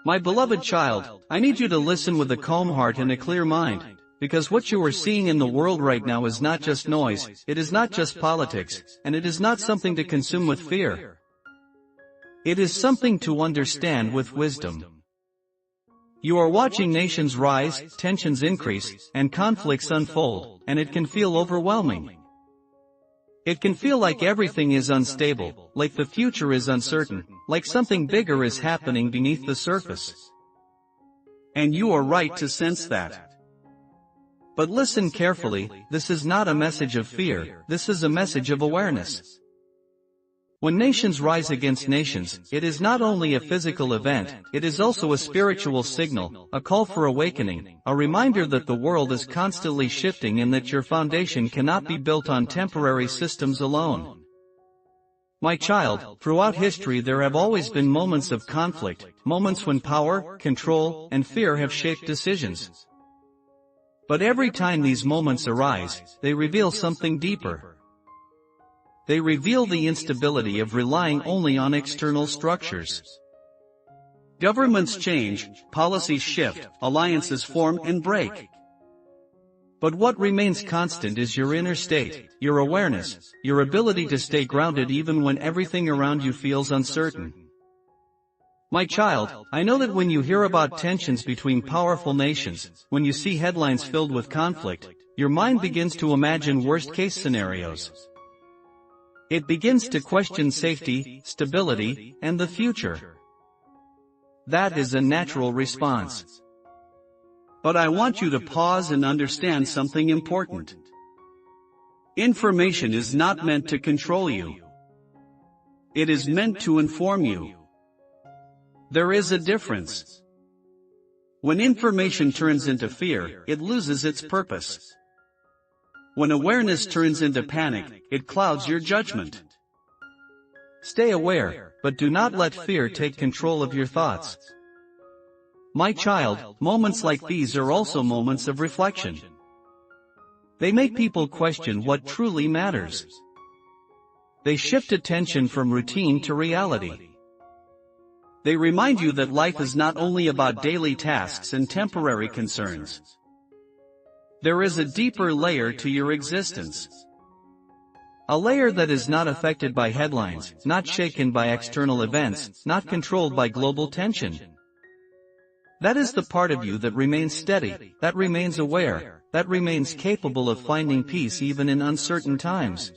My beloved child, I need you to listen with a calm heart and a clear mind, because what you are seeing in the world right now is not just noise, it is not just politics, and it is not something to consume with fear. It is something to understand with wisdom. You are watching nations rise, tensions increase, and conflicts unfold, and it can feel overwhelming. It can feel like everything is unstable, like the future is uncertain, like something bigger is happening beneath the surface. And you are right to sense that. But listen carefully, this is not a message of fear, this is a message of awareness. When nations rise against nations, it is not only a physical event, it is also a spiritual signal, a call for awakening, a reminder that the world is constantly shifting and that your foundation cannot be built on temporary systems alone. My child, throughout history there have always been moments of conflict, moments when power, control, and fear have shaped decisions. But every time these moments arise, they reveal something deeper. They reveal the instability of relying only on external structures. Governments change, policies shift, alliances form and break. But what remains constant is your inner state, your awareness, your ability to stay grounded even when everything around you feels uncertain. My child, I know that when you hear about tensions between powerful nations, when you see headlines filled with conflict, your mind begins to imagine worst-case scenarios. It begins to question safety, stability, and the future. That is a natural response. But I want you to pause and understand something important. Information is not meant to control you. It is meant to inform you. There is a difference. When information turns into fear, it loses its purpose. When awareness turns into panic, it clouds your judgment. Stay aware, but do not let fear take control of your thoughts. My child, moments like these are also moments of reflection. They make people question what truly matters. They shift attention from routine to reality. They remind you that life is not only about daily tasks and temporary concerns. There is a deeper layer to your existence. A layer that is not affected by headlines, not shaken by external events, not controlled by global tension. That is the part of you that remains steady, that remains aware, that remains capable of finding peace even in uncertain times.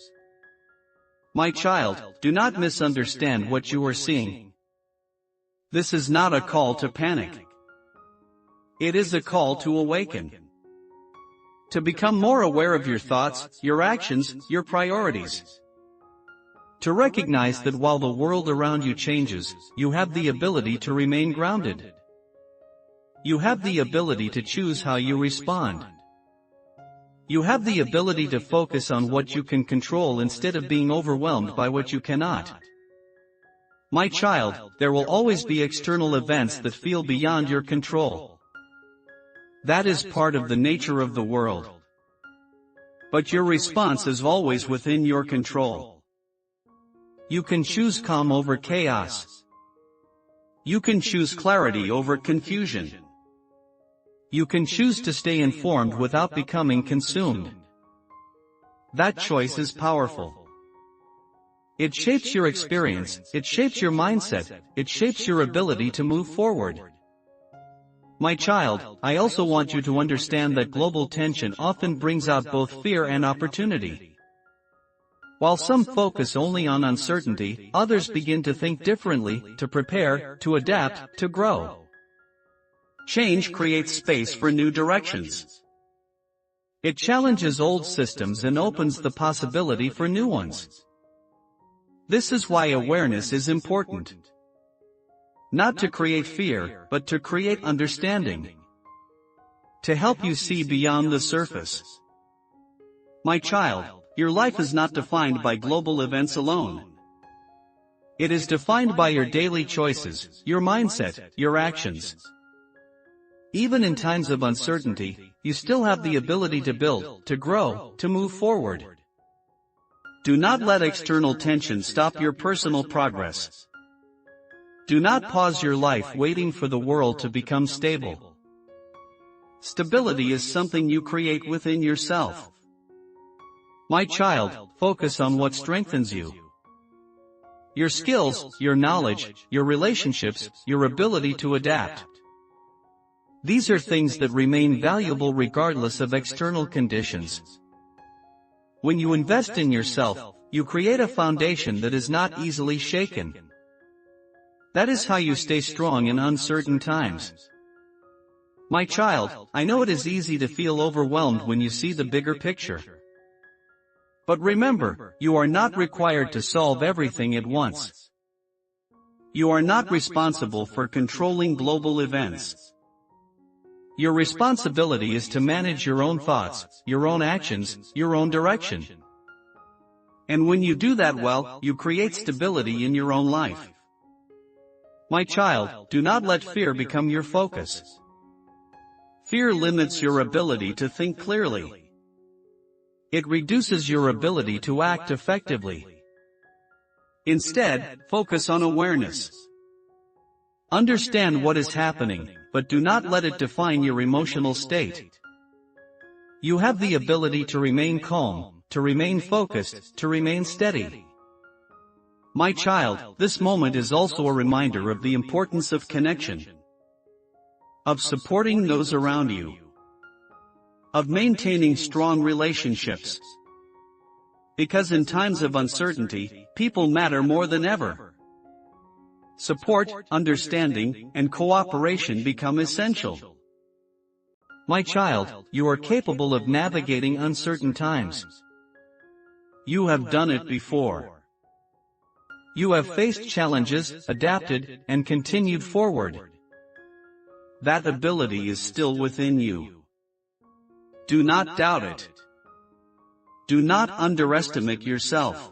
My child, do not misunderstand what you are seeing. This is not a call to panic. It is a call to awaken. To become more aware of your thoughts, your actions, your priorities. To recognize that while the world around you changes, you have the ability to remain grounded. You have the ability to choose how you respond. You have the ability to focus on what you can control instead of being overwhelmed by what you cannot. My child, there will always be external events that feel beyond your control. That is part of the nature of the world. But your response is always within your control. You can choose calm over chaos. You can choose clarity over confusion. You can choose to stay informed without becoming consumed. That choice is powerful. It shapes your experience, it shapes your mindset, it shapes your ability to move forward. My child, I also want you to understand that global tension often brings out both fear and opportunity. While some focus only on uncertainty, others begin to think differently, to prepare, to adapt, to grow. Change creates space for new directions. It challenges old systems and opens the possibility for new ones. This is why awareness is important. Not to create fear, but to create understanding. To help you see beyond the surface. My child, your life is not defined by global events alone. It is defined by your daily choices, your mindset, your actions. Even in times of uncertainty, you still have the ability to build, to grow, to move forward. Do not let external tension stop your personal progress. Do not pause your life waiting for the world to become stable. Stability is something you create within yourself. My child, focus on what strengthens you. Your skills, your knowledge, your relationships, your ability to adapt. These are things that remain valuable regardless of external conditions. When you invest in yourself, you create a foundation that is not easily shaken. That is how you stay strong in uncertain times. My child, I know it is easy to feel overwhelmed when you see the bigger picture. But remember, you are not required to solve everything at once. You are not responsible for controlling global events. Your responsibility is to manage your own thoughts, your own actions, your own direction. And when you do that well, you create stability in your own life. My child, do not let fear become your focus. Fear limits your ability to think clearly. It reduces your ability to act effectively. Instead, focus on awareness. Understand what is happening, but do not let it define your emotional state. You have the ability to remain calm, to remain focused, to remain steady. My child, this moment is also a reminder of the importance of connection, of supporting those around you, of maintaining strong relationships. Because in times of uncertainty, people matter more than ever. Support, understanding, and cooperation become essential. My child, you are capable of navigating uncertain times. You have done it before. You have faced challenges, adapted, and continued forward. That ability is still within you. Do not doubt it. Do not underestimate yourself.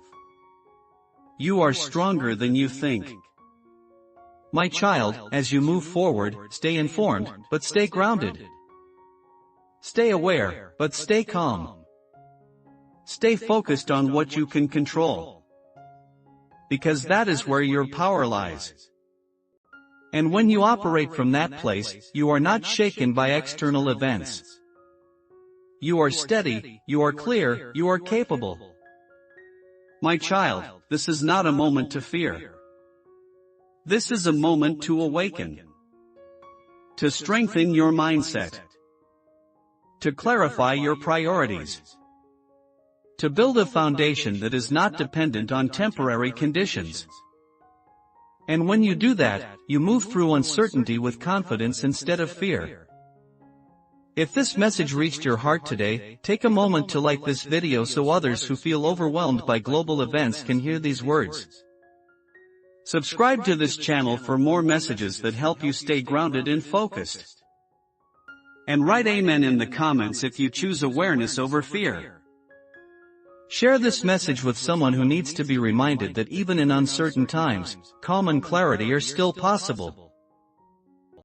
You are stronger than you think. My child, as you move forward, stay informed, but stay grounded. Stay aware, but stay calm. Stay focused on what you can control. Because that is where your power lies. And when you operate from that place, you are not shaken by external events. You are steady, you are clear, you are capable. My child, this is not a moment to fear. This is a moment to awaken. To strengthen your mindset. To clarify your priorities. To build a foundation that is not dependent on temporary conditions. And when you do that, you move through uncertainty with confidence instead of fear. If this message reached your heart today, take a moment to like this video so others who feel overwhelmed by global events can hear these words. Subscribe to this channel for more messages that help you stay grounded and focused. And write Amen in the comments if you choose awareness over fear. Share this message with someone who needs to be reminded that even in uncertain times, calm and clarity are still possible.